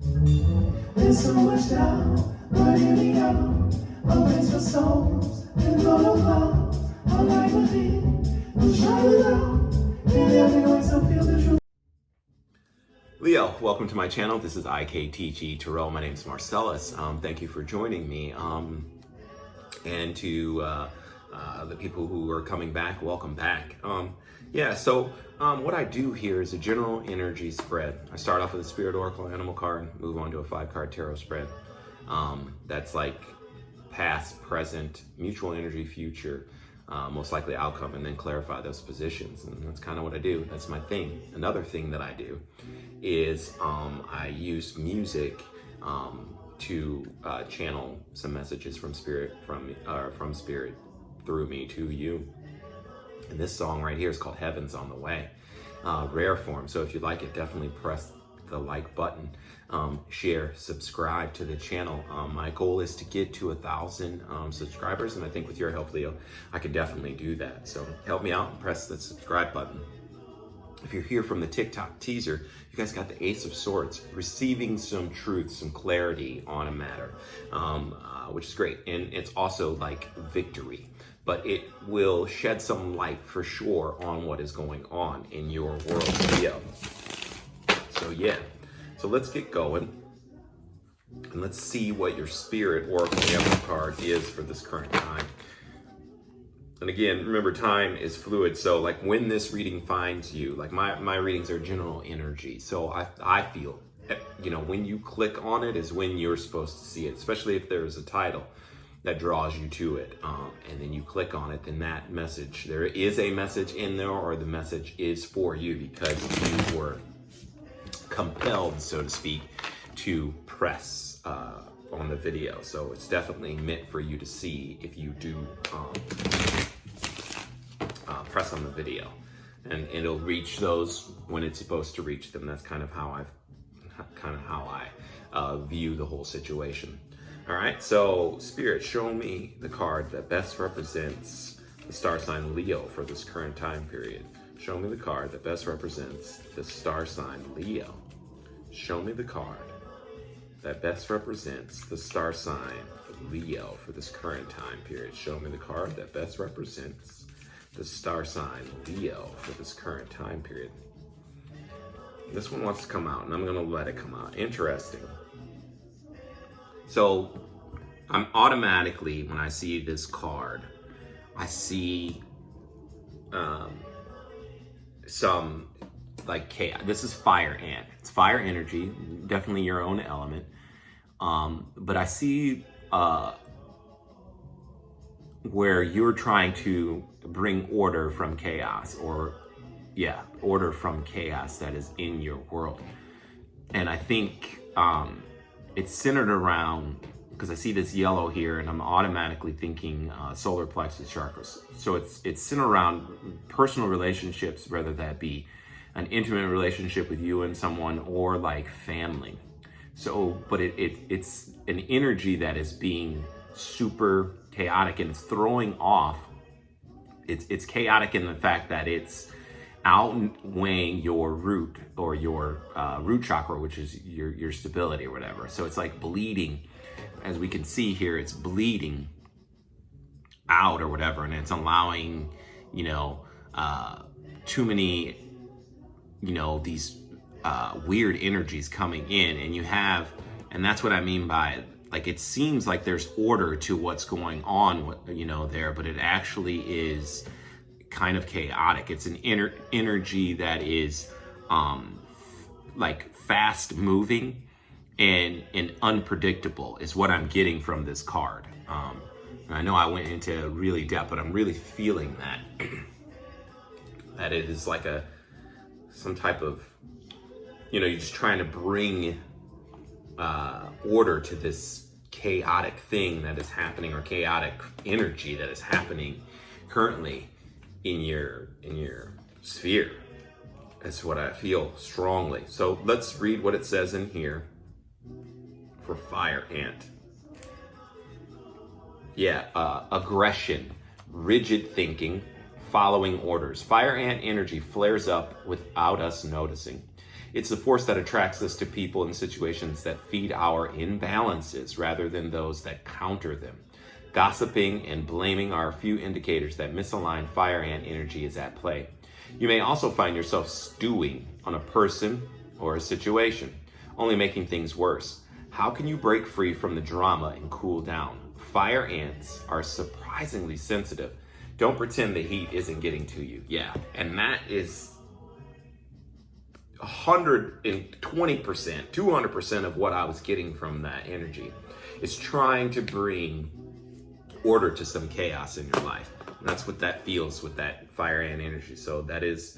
There's so much doubt, but in the out, a place for souls, and full of love, a light within, we'll shine it out, in every way, so feel the truth. Leo, welcome to my channel. This is IKTG Terrell. My name is Marcellus. Thank you for joining me. And to the people who are coming back, welcome back. What I do here is a general energy spread. I start off with a Spirit Oracle Animal card, move on to a 5-card tarot spread. That's like past, present, mutual energy, future, most likely outcome, and then clarify those positions. And that's kind of what I do. That's my thing. Another thing that I do is I use music to channel some messages from spirit, from spirit through me to you. And this song right here is called Heaven's on the Way, rare form. So if you like it, definitely press the like button, share, subscribe to the channel. My goal is to get to 1,000 subscribers, and I think with your help, Leo, I can definitely do that. So help me out and press the subscribe button. If you're here from the TikTok teaser, you guys got the Ace of Swords, receiving some truth, some clarity on a matter, which is great. And it's also like victory, but it will shed some light for sure on what is going on in your world, Leo. So let's get going. And let's see what your Spirit Oracle Animal card is for this current time. And again, remember, time is fluid. So like when this reading finds you, like my readings are general energy. So I feel, when you click on it is when you're supposed to see it, especially if there's a title that draws you to it. And then you click on it, then that message, there is a message in there, or the message is for you because you were compelled, so to speak, to press on the video. So it's definitely meant for you to see if you do press on the video, and it'll reach those when it's supposed to reach them. That's kind of how I view the whole situation. All right, so Spirit, show me the card that best represents the star sign Leo for this current time period. Show me the card that best represents the star sign Leo. Show me the card that best represents the star sign Leo for this current time period. Show me the card that best represents the star sign Leo for this current time period. This one wants to come out, and I'm going to let it come out. Interesting. So I'm automatically, when I see this card, I see some like chaos. This is fire ant. It's fire energy, definitely your own element. But I see where you're trying to bring order from chaos, order from chaos that is in your world. And I think it's centered around, because I see this yellow here, and I'm automatically thinking solar plexus chakras. So it's centered around personal relationships, whether that be an intimate relationship with you and someone, or like family. So, but it's an energy that is being super chaotic, and it's throwing off. It's chaotic in the fact that it's outweighing your root, or your root chakra, which is your stability or whatever. So it's like bleeding, as we can see here, it's bleeding out or whatever, and it's allowing, too many, these weird energies coming in, and that's what I mean by, like, it seems like there's order to what's going on, there, but it actually is kind of chaotic. It's an energy that is like fast moving and unpredictable is what I'm getting from this card. I know I went into really depth, but I'm really feeling that that it is like some type of, you're just trying to bring order to this chaotic thing that is happening, or chaotic energy that is happening currently in your sphere. That's what I feel strongly. So let's read what it says in here for fire ant. Aggression, rigid thinking, following orders. Fire ant energy flares up without us noticing. It's the force that attracts us to people and situations that feed our imbalances rather than those that counter them. Gossiping and blaming are a few indicators that misaligned fire ant energy is at play. You may also find yourself stewing on a person or a situation, only making things worse. How can you break free from the drama and cool down? Fire ants are surprisingly sensitive. Don't pretend the heat isn't getting to you. Yeah, and that is 120%, 200% of what I was getting from that energy. It's trying to bring order to some chaos in your life. And that's what that feels with that fire ant energy. So that is,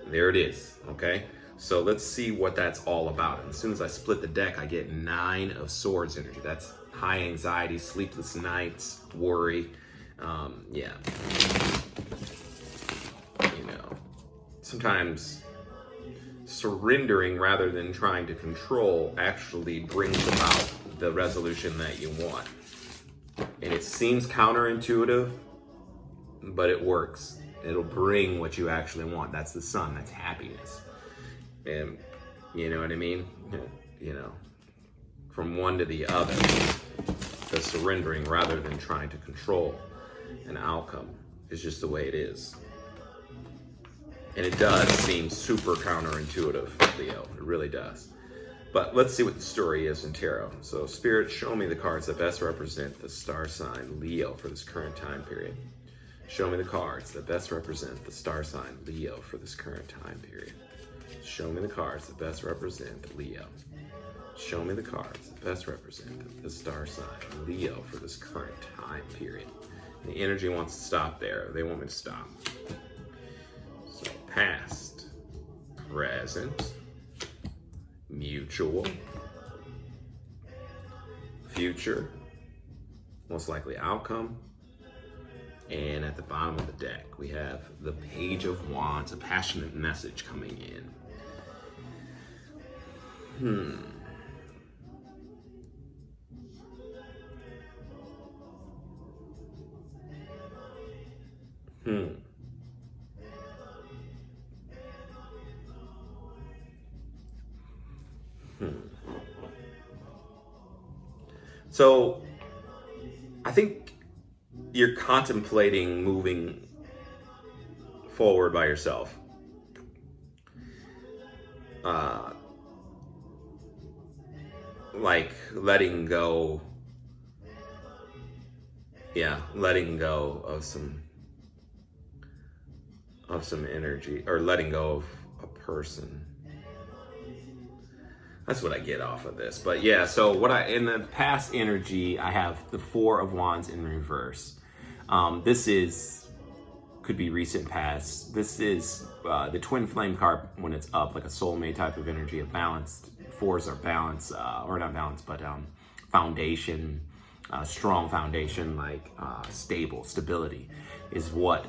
there it is, okay? So let's see what that's all about. And as soon as I split the deck, I get 9 of Swords energy. That's high anxiety, sleepless nights, worry. Yeah. You know, sometimes surrendering rather than trying to control actually brings about the resolution that you want. And it seems counterintuitive, but it works. It'll bring what you actually want. That's the sun, that's happiness. And you know what I mean? You know, from one to the other, the surrendering rather than trying to control an outcome is just the way it is. And it does seem super counterintuitive, Leo. It really does. But let's see what the story is in tarot. So Spirit, show me the cards that best represent the star sign Leo for this current time period. Show me the cards that best represent the star sign Leo for this current time period. Show me the cards that best represent Leo. Show me the cards that best represent the star sign Leo for this current time period. And the energy wants to stop there. They want me to stop. So past, present, mutual, future, most likely outcome, and at the bottom of the deck we have the Page of Wands, a passionate message coming in. So I think you're contemplating moving forward by yourself. Like letting go of some energy, or letting go of a person. That's what I get off of this. But yeah, so in the past energy, I have the Four of Wands in reverse. This could be recent past. This is the twin flame card when it's up, like a soulmate type of energy, a balanced. Fours are balanced, or not balanced, but foundation, strong foundation, like stability is what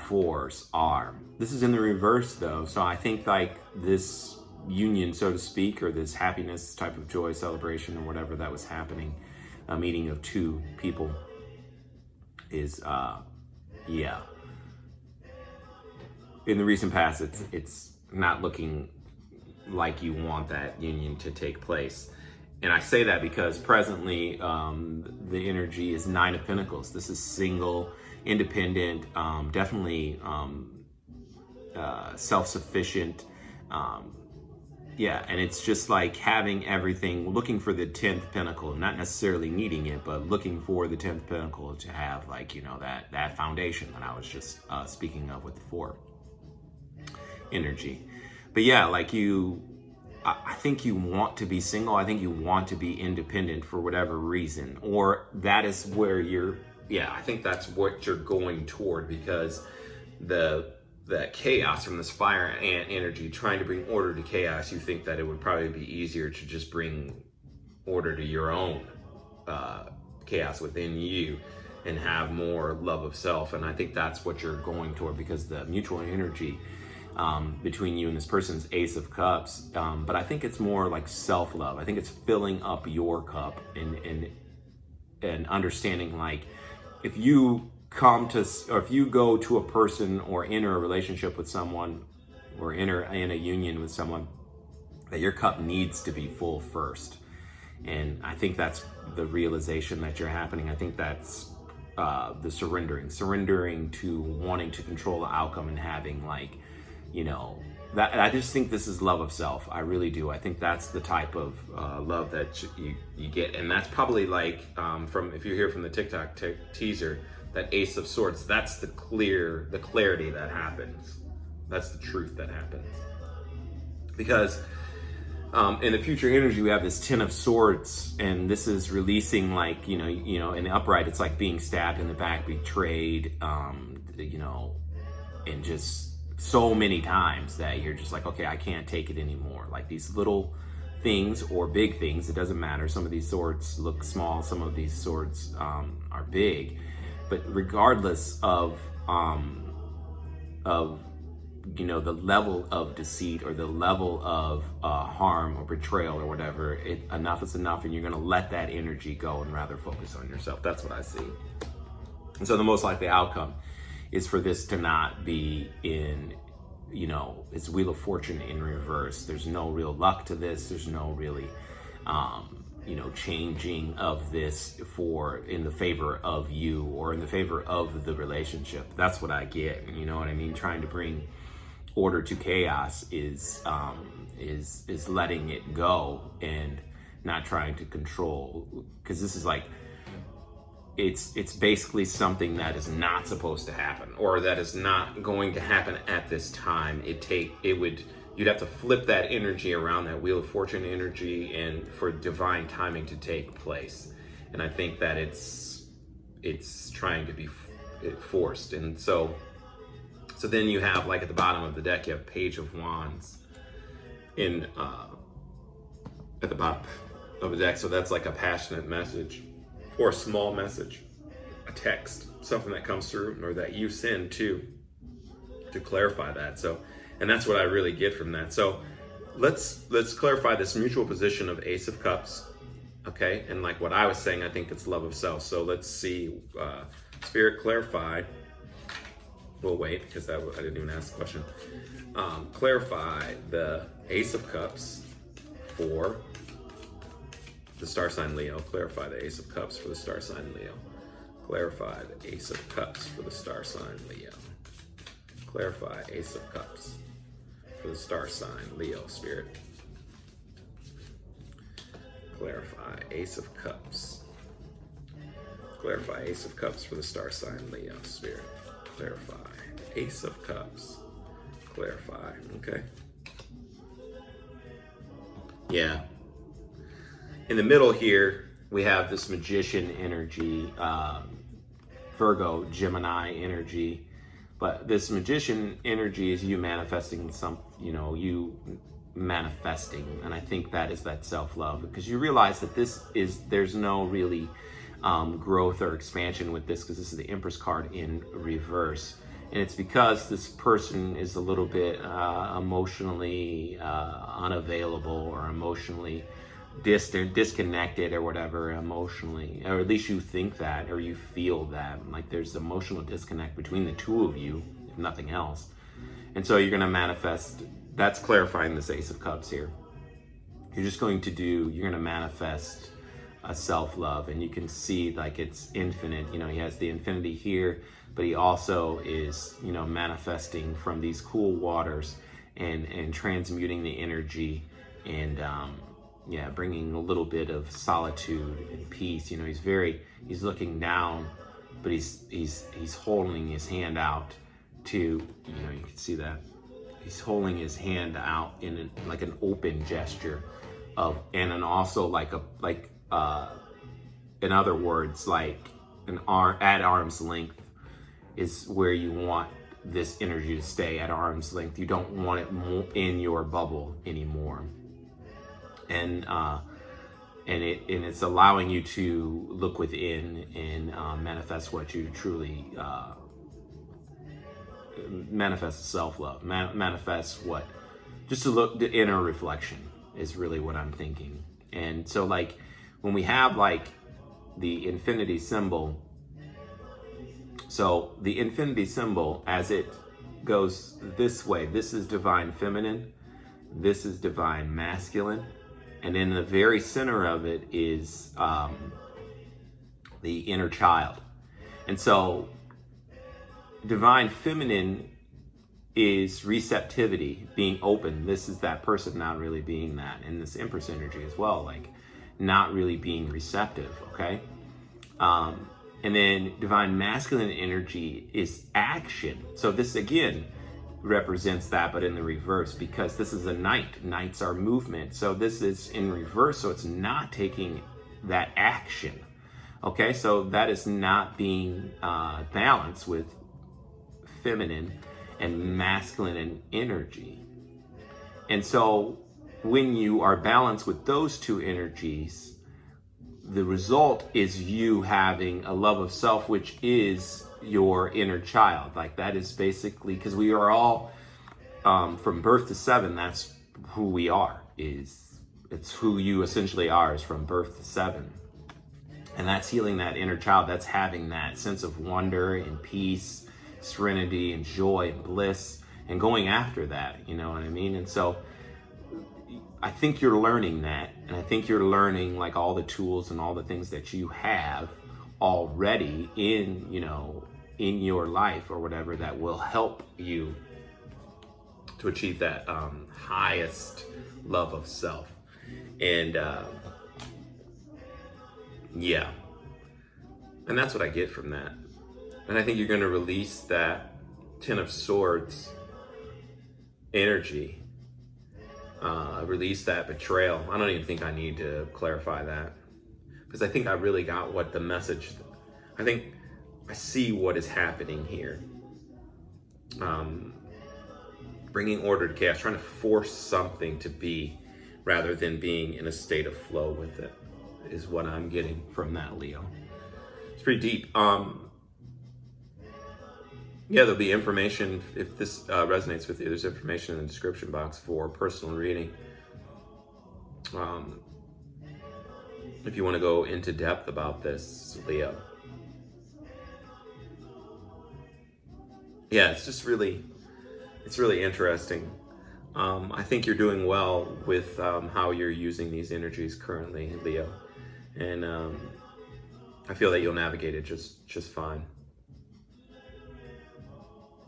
fours are. This is in the reverse though, so I think like this union, so to speak, or this happiness type of joy, celebration, or whatever that was happening, a meeting of two people is, yeah. In the recent past, it's not looking like you want that union to take place. And I say that because presently the energy is Nine of Pentacles. This is single, independent, definitely self-sufficient. Yeah, and it's just like having everything, looking for the 10th pinnacle, not necessarily needing it, but looking for the 10th pinnacle to have, like, you know, that foundation that I was just speaking of with the four energy. But yeah, like I think you want to be single. I think you want to be independent for whatever reason, or that is where I think that's what you're going toward, because that chaos from this fire ant energy, trying to bring order to chaos, you think that it would probably be easier to just bring order to your own chaos within you and have more love of self. And I think that's what you're going toward, because the mutual energy between you and this person's Ace of Cups, but I think it's more like self-love. I think it's filling up your cup and understanding, like, if you if you go to a person or enter a relationship with someone, or enter in a union with someone, that your cup needs to be full first. And I think that's the realization that you're happening. I think that's the surrendering to wanting to control the outcome and having like, that. I just think this is love of self. I really do. I think that's the type of love that you get. And that's probably like if you hear from the TikTok teaser, that Ace of Swords, that's the clarity that happens. That's the truth that happens. Because in the future energy, we have this Ten of Swords, and this is releasing like, in the upright, it's like being stabbed in the back, betrayed, and just so many times that you're just like, okay, I can't take it anymore. Like these little things or big things, it doesn't matter. Some of these swords look small, some of these swords are big, but regardless of the level of deceit or the level of harm or betrayal or whatever, enough is enough, and you're going to let that energy go and rather focus on yourself. That's what I see. And so the most likely outcome is for this to not be in, it's Wheel of Fortune in reverse. There's no real luck to this. There's no really, changing of this in the favor of you or in the favor of the relationship. That's what I get. You know what I mean? Trying to bring order to chaos is letting it go and not trying to control, because this is like, it's basically something that is not supposed to happen, or that is not going to happen at this time. You'd have to flip that energy around, that Wheel of Fortune energy, and for divine timing to take place. And I think that it's trying to be forced. And so then you have, like at the bottom of the deck, you have Page of Wands at the bottom of the deck. So that's like a passionate message, or a small message, a text, something that comes through or that you send to clarify that. So, and that's what I really get from that. So let's clarify this mutual position of Ace of Cups, okay? And like what I was saying, I think it's love of self. So let's see, Spirit, clarify. We'll wait, because I didn't even ask the question. Clarify the Ace of Cups for the star sign Leo. Clarify the Ace of Cups for the star sign Leo. Clarify the Ace of Cups for the star sign Leo. Clarify Ace of Cups for the star sign Leo, Spirit. Clarify Ace of Cups. Clarify Ace of Cups for the star sign Leo, Spirit. Clarify Ace of Cups. Clarify. Okay. Yeah. In the middle here, we have this Magician energy, Virgo, Gemini energy. But this Magician energy is you manifesting you manifesting. And I think that is that self-love, because you realize that there's no really growth or expansion with this, because this is the Empress card in reverse. And it's because this person is a little bit emotionally unavailable, or emotionally disconnected, or whatever, emotionally, or at least you think that, or you feel that, like there's emotional disconnect between the two of you, if nothing else. And so you're going to manifest. That's clarifying this Ace of Cups here. You're going to manifest a self-love, and you can see like it's infinite. He has the infinity here, but he also is, manifesting from these cool waters and transmuting the energy, and bringing a little bit of solitude and peace. He's looking down, but he's holding his hand out to, you can see that he's holding his hand out in like an open gesture and also in other words, like at arm's length is where you want this energy to stay, at arm's length. You don't want it in your bubble anymore. And it's allowing you to look within and manifest what you truly manifest self-love, manifest what, just to look, the inner reflection is really what I'm thinking. And so like when we have like the infinity symbol, so the infinity symbol, as it goes this way, this is divine feminine, This is divine masculine. And in the very center of it is the inner child. And so divine feminine is receptivity, being open. This is that person not really being that. And this Empress energy as well, like not really being receptive, okay? And then divine masculine energy is action. So this again represents that, but in the reverse, because this is a knight. Knights are movement. So this is in reverse, so it's not taking that action. Okay, so that is not being balanced with feminine and masculine and energy. And so when you are balanced with those two energies, the result is you having a love of self, which is your inner child. Like that is basically, because we are all from birth to 7, that's who we are. It's who you essentially are, is from birth to 7. And that's healing that inner child. That's having that sense of wonder and peace, serenity and joy and bliss, and going after that, you know what I mean? And so I think you're learning that, and I think you're learning like all the tools and all the things that you have already in, you know, in your life or whatever that will help you to achieve that highest love of self. And yeah, and that's what I get from that. And I think you're going to release that Ten of Swords energy. Release that betrayal. I don't even think I need to clarify that, because I think I really got what the message, I think I see what is happening here. Bringing order to chaos, trying to force something to be rather than being in a state of flow with it, is what I'm getting from that, Leo. It's pretty deep. Yeah, there'll be information, if this resonates with you, there's information in the description box for personal reading. If you want to go into depth about this, Leo. Yeah, it's really interesting. I think you're doing well with how you're using these energies currently, Leo. And I feel that you'll navigate it just fine.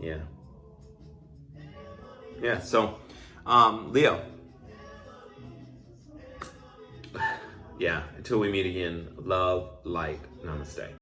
Yeah, so Leo, yeah, until we meet again, love, light, namaste.